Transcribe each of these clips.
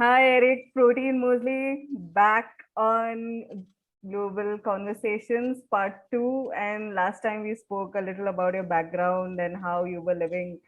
Hi, Eric Protein Moseley, back on Global Conversations Part 2. And last time we spoke a little about your background and how you were living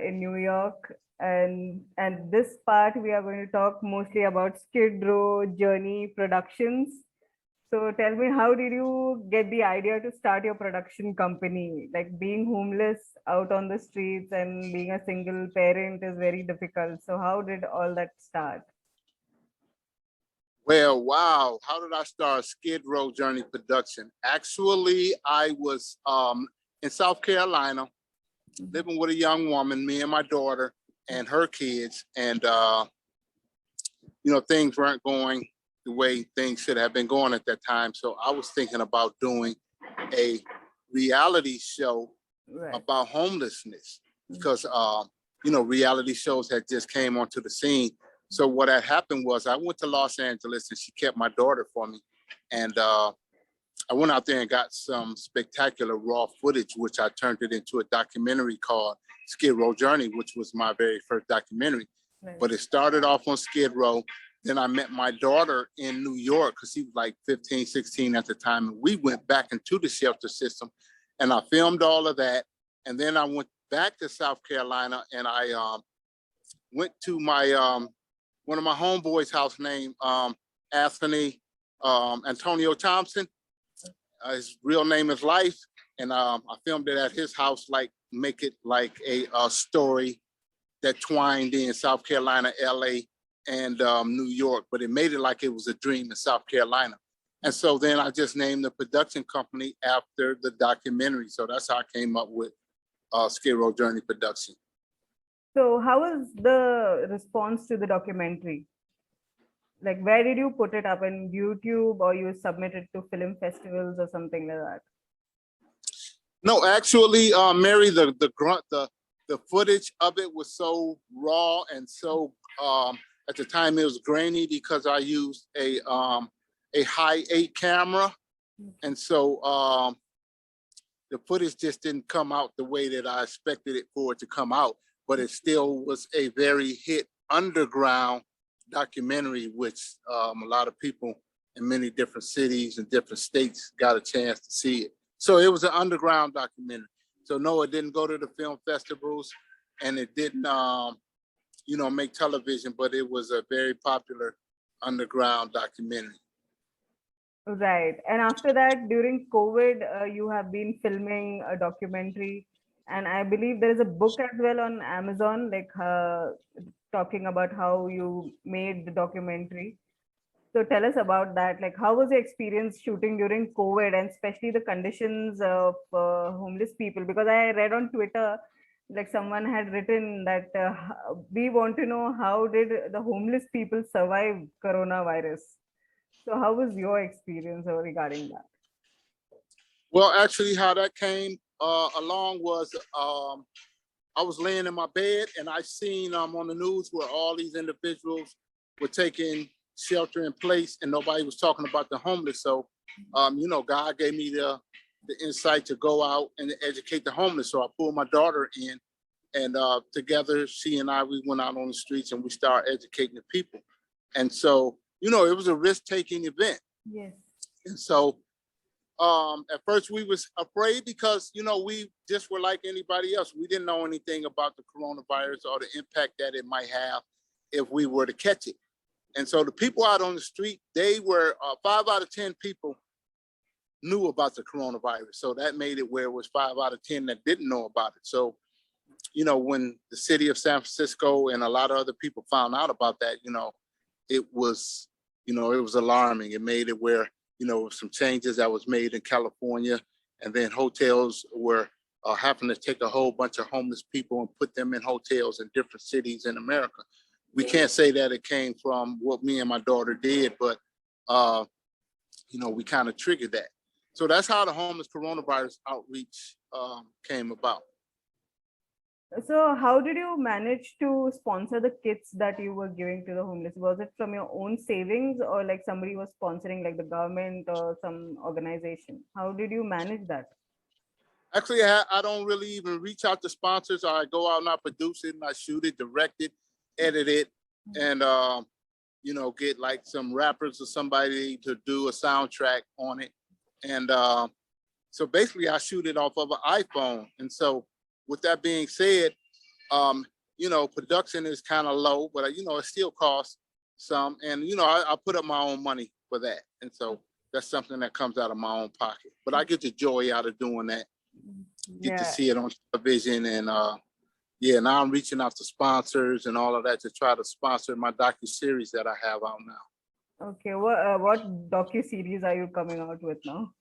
in New York. And this part, we are going to talk mostly about Skid Row Journey Productions. So tell me, how did you get the idea to start your production company? Like being homeless out on the streets and being a single parent is very difficult. So how did all that start? Well, wow. How did I start Skid Row Journey production? Actually, I was in South Carolina living with a young woman, me and my daughter and her kids. And, things weren't going the way things should have been going at that time. So I was thinking about doing a reality show Right. about homelessness because, reality shows had just came onto the scene. So what had happened was I went to Los Angeles and she kept my daughter for me. And I went out there and got some spectacular raw footage, which I turned it into a documentary called Skid Row Journey, which was my very first documentary. Right. But it started off on Skid Row. Then I met my daughter in New York because she was like 15, 16 at the time. And we went back into the shelter system and I filmed all of that. And then I went back to South Carolina and I went to my one of my homeboys' house named Anthony Antonio Thompson. His real name is Life. And I filmed it at his house, like make it like a story that twined in South Carolina, LA, and New York, but it made it like it was a dream in South Carolina. And so then I just named the production company after the documentary. So that's how I came up with Skid Row Journey Production. So how was the response to the documentary? Like, where did you put it up in YouTube or you submit it to film festivals or something like that? No, actually, Mary, the footage of it was so raw and so at the time it was grainy because I used a high 8 camera, and so the footage just didn't come out the way that I expected it for it to come out. But it still was a very hit underground documentary, which a lot of people in many different cities and different states got a chance to see it. So it was an underground documentary. So no, it didn't go to the film festivals and it didn't, make television, but it was a very popular underground documentary. Right. And after that, during COVID, you have been filming a documentary. And I believe there is a book as well on Amazon, like talking about how you made the documentary. So tell us about that. Like, how was your experience shooting during COVID and especially the conditions of homeless people? Because I read on Twitter, like someone had written that we want to know how did the homeless people survive coronavirus? So how was your experience regarding that? Well, actually, how that came along was I was laying in my bed and I seen on the news where all these individuals were taking shelter in place and nobody was talking about the homeless. So, God gave me the insight to go out and educate the homeless. So I pulled my daughter in and together, she and I, we went out on the streets and we started educating the people. And so, it was a risk-taking event. Yes. And so at first we was afraid because, we just were like anybody else. We didn't know anything about the coronavirus or the impact that it might have if we were to catch it. And so the people out on the street, they were 5 out of 10 people knew about the coronavirus. So that made it where it was 5 out of 10 that didn't know about it. So, when the city of San Francisco and a lot of other people found out about that, it was, it was alarming. It made it where, some changes that was made in California, and then hotels were having to take a whole bunch of homeless people and put them in hotels in different cities in America. We can't say that it came from what me and my daughter did, but we kind of triggered that. So that's how the homeless coronavirus outreach came about. So how did you manage to sponsor the kits that you were giving to the homeless? Was it from your own savings or like somebody was sponsoring, like the government or some organization? How did you manage that? Actually, I don't really even reach out to sponsors. I go out and I produce it and I shoot it, direct it, edit it, and you know, get like some rappers or somebody to do a soundtrack on it. And so basically I shoot it off of an iPhone. And so with that being said, you know, production is kind of low, but you know, it still costs some. And, you know, I put up my own money for that. And so that's something that comes out of my own pocket, but I get the joy out of doing that. Get to see it on television. And yeah, now I'm reaching out to sponsors and all of that to try to sponsor my docu series that I have out now. Okay, what docu series are you coming out with now?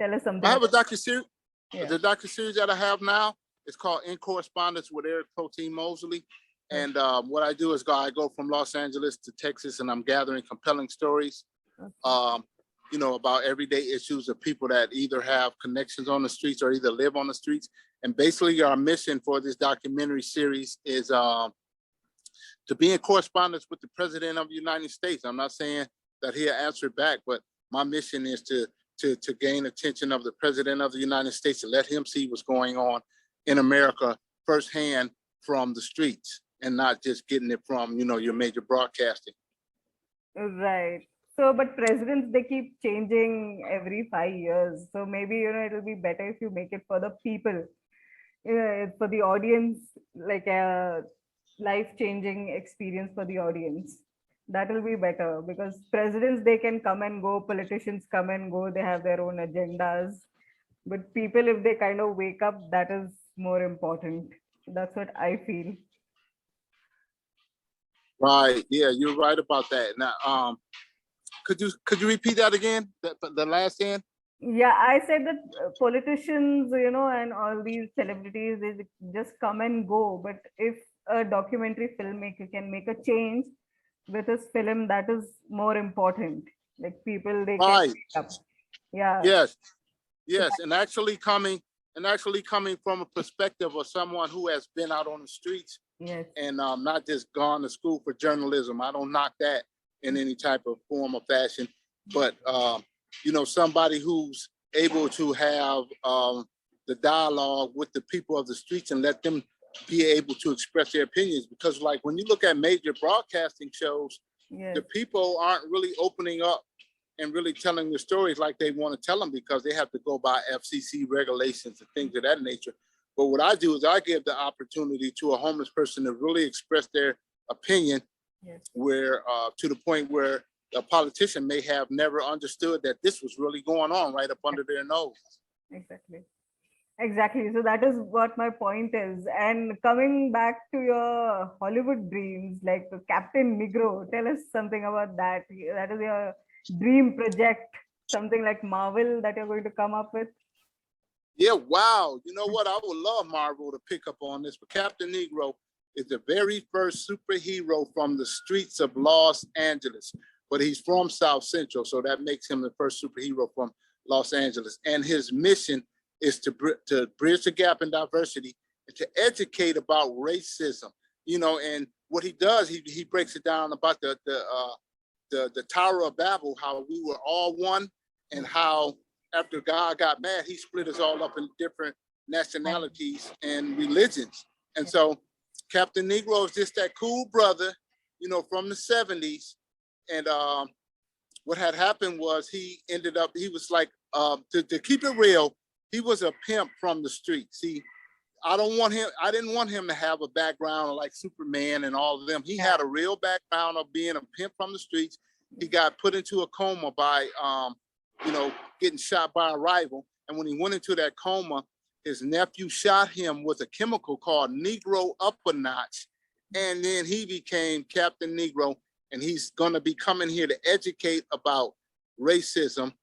Tell us something. I have a docu series. Yeah. The docu series that I have now is called In Correspondence with Eric Protein Moseley. And what I do is I go from Los Angeles to Texas, and I'm gathering compelling stories, you know, about everyday issues of people that either have connections on the streets or either live on the streets. And basically our mission for this documentary series is to be in correspondence with the President of the United States. I'm not saying that he'll answer back, but my mission is to gain attention of the President of the United States and let him see what's going on in America firsthand from the streets, and not just getting it from, you know, your major broadcasting. Right. So, but presidents, they keep changing every 5 years. So maybe, you know, it'll be better if you make it for the people, for the audience, like a life-changing experience for the audience. That will be better, because presidents, they can come and go, politicians come and go, they have their own agendas. But people, if they kind of wake up, that is more important. That's what I feel. Right. Yeah, you're right about that. Now, could you repeat that again? The last end? Yeah, I said that politicians, you know, and all these celebrities, they just come and go. But if a documentary filmmaker can make a change with his film, that is more important. Like people, they can wake up. Yeah. Yes. Yes. And actually coming from a perspective of someone who has been out on the streets. Yes. And not just gone to school for journalism. I don't knock that in any type of form or fashion, but you know, somebody who's able to have the dialogue with the people of the streets and let them be able to express their opinions. Because like when you look at major broadcasting shows, the people aren't really opening up and really telling the stories like they want to tell them, because they have to go by FCC regulations and things of that nature. But what I do is I give the opportunity to a homeless person to really express their opinion, where to the point where a politician may have never understood that this was really going on right up under their nose. Exactly. So that is what my point is. And coming back to your Hollywood dreams, like Captain Negro, tell us something about that. That is your dream project, something like Marvel that you're going to come up with. Yeah, wow. You know what? I would love Marvel to pick up on this, but Captain Negro is the very first superhero from the streets of Los Angeles, but he's from South Central, so that makes him the first superhero from Los Angeles. And his mission is to bridge the gap in diversity and to educate about racism. You know, and what he does, he breaks it down about the Tower of Babel, how we were all one, and how after God got mad, he split us all up in different nationalities and religions. And so Captain Negro is just that cool brother, you know, from the 70s. And what had happened was he was like, to keep it real, he was a pimp from the streets. I didn't want him to have a background like Superman and all of them. He had a real background of being a pimp from the streets. He got put into a coma by, you know, getting shot by a rival. And when he went into that coma, his nephew shot him with a chemical called Negro Up a Notch. And then he became Captain Negro, and he's gonna be coming here to educate about racism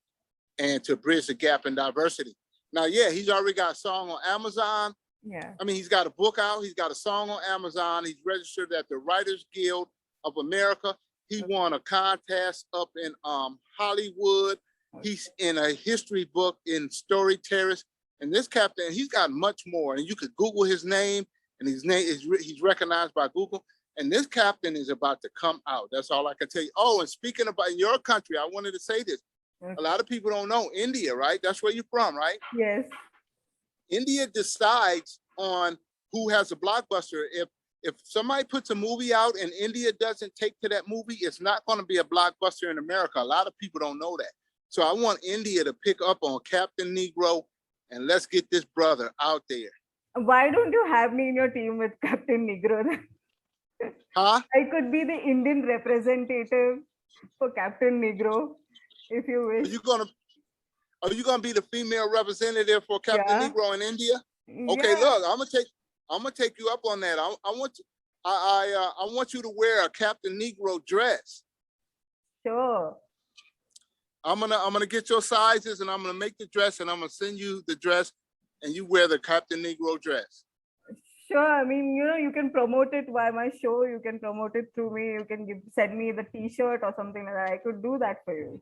and to bridge the gap in diversity. Now, yeah, he's already got a song on Amazon. Yeah. I mean, he's got a book out, he's got a song on Amazon, he's registered at the Writers Guild of America. He won a contest up in Hollywood. He's in a history book in Story Terrace. And this captain, he's got much more. And you could Google his name, and his name is he's recognized by Google. And this captain is about to come out. That's all I can tell you. Oh, and speaking about your country, I wanted to say this. A lot of people don't know India, right? That's where you're from, right? Yes. India decides on who has a blockbuster. If if somebody puts a movie out and India doesn't take to that movie, it's not going to be a blockbuster in America. A lot of people don't know that. So I want India to pick up on Captain Negro, and let's get this brother out there. Why don't you have me in your team with Captain Negro? Huh? I could be the Indian representative for Captain Negro, if you Are wish. you gonna be the female representative for Captain Yeah. Negro in India? Okay, Yeah. look, I'm gonna take you up on that. I want you to wear a Captain Negro dress. Sure. I'm gonna get your sizes, and I'm gonna make the dress, and I'm gonna send you the dress, and you wear the Captain Negro dress. Sure. I mean, you can promote it via my show. You can promote it through me. You can send me the T-shirt or something like that. I could do that for you.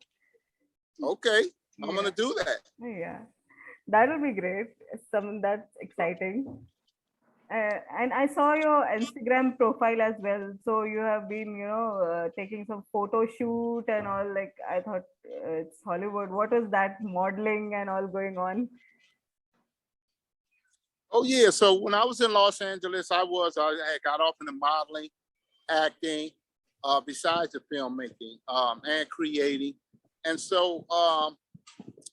Okay, I'm Yeah. gonna do that. Yeah, that would be great. That's exciting. And I saw your Instagram profile as well. So you have been, taking some photo shoot and all. Like I thought it's Hollywood. What is that modeling and all going on? Oh yeah, so when I was in Los Angeles, I had got off into modeling, acting, besides the filmmaking, and creating. And so,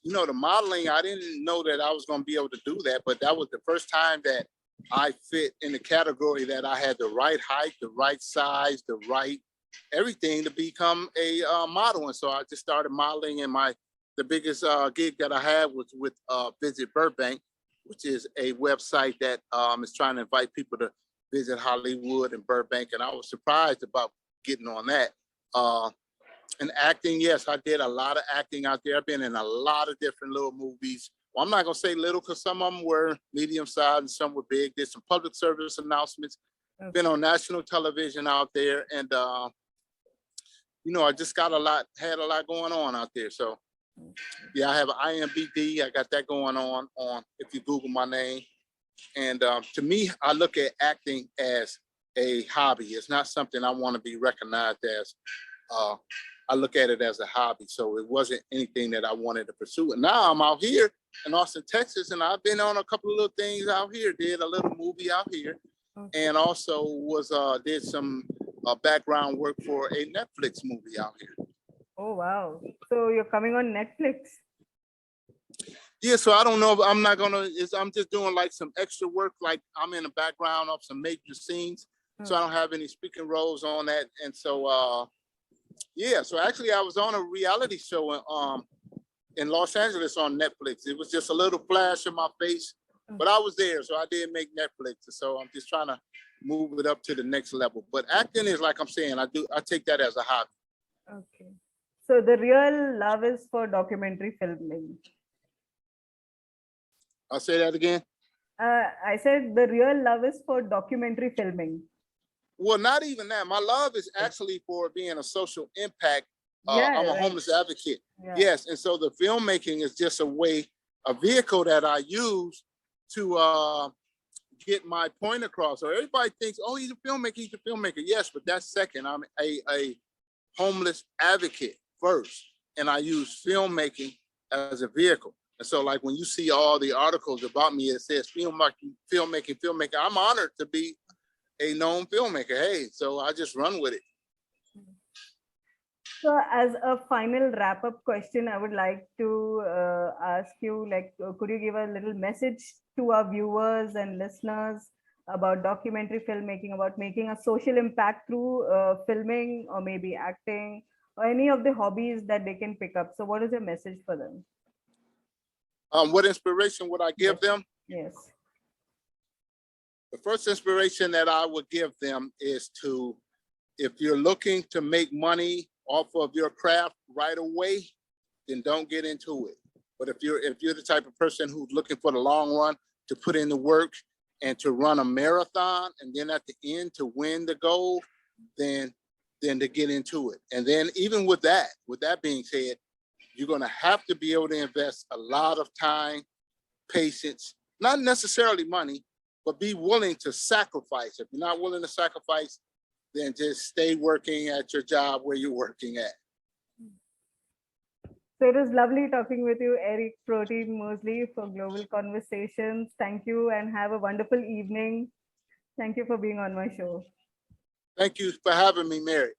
the modeling, I didn't know that I was going to be able to do that, but that was the first time that I fit in the category that I had the right height, the right size, the right everything to become a model. And so I just started modeling, and the biggest gig that I had was with Visit Burbank, which is a website that is trying to invite people to visit Hollywood and Burbank. And I was surprised about getting on that. And acting, yes, I did a lot of acting out there. I've been in a lot of different little movies. Well, I'm not going to say little because some of them were medium sized and some were big. Did some public service announcements. Okay. Been on national television out there. And, I just had a lot going on out there. So, yeah, I have an IMBD. I got that going on if you Google my name. And to me, I look at acting as a hobby. It's not something I want to be recognized as. I look at it as a hobby. So it wasn't anything that I wanted to pursue. And now I'm out here in Austin, Texas, and I've been on a couple of little things out here, did a little movie out here, and also did some background work for a Netflix movie out here. Oh, wow. So you're coming on Netflix? Yeah, so I don't know if I'm just doing like some extra work, like I'm in the background of some major scenes. So I don't have any speaking roles on that. And so, so actually I was on a reality show in Los Angeles on Netflix. It was just a little flash in my face, but I was there. So I did make Netflix. So I'm just trying to move it up to the next level. But acting is, like I'm saying, I take that as a hobby. Okay. So the real love is for documentary filming. I'll say that again. I said the real love is for documentary filming. Well, not even that. My love is actually for being a social impact. I'm a homeless advocate. Yeah. Yes. And so the filmmaking is just a vehicle that I use to get my point across. So everybody thinks, oh, he's a filmmaker. Yes, but that's second. I'm a homeless advocate first. And I use filmmaking as a vehicle. And so like when you see all the articles about me, it says filmmaking, I'm honored to be a known filmmaker. Hey, so I just run with it. So as a final wrap-up question, I would like to ask you, could you give a little message to our viewers and listeners about documentary filmmaking, about making a social impact through filming or maybe acting or any of the hobbies that they can pick up? So what is your message for them? What inspiration would I give them? Yes. The first inspiration that I would give them is if you're looking to make money off of your craft right away, then don't get into it. But if you're the type of person who's looking for the long run, to put in the work and to run a marathon, and then at the end to win the gold, then to get into it. And then even with that being said, you're going to have to be able to invest a lot of time, patience, not necessarily money, but be willing to sacrifice. If you're not willing to sacrifice, then just stay working at your job where you're working at. So it was lovely talking with you, Eric Protein Moseley, for Global Conversations. Thank you and have a wonderful evening. Thank you for being on my show. Thank you for having me, Mary.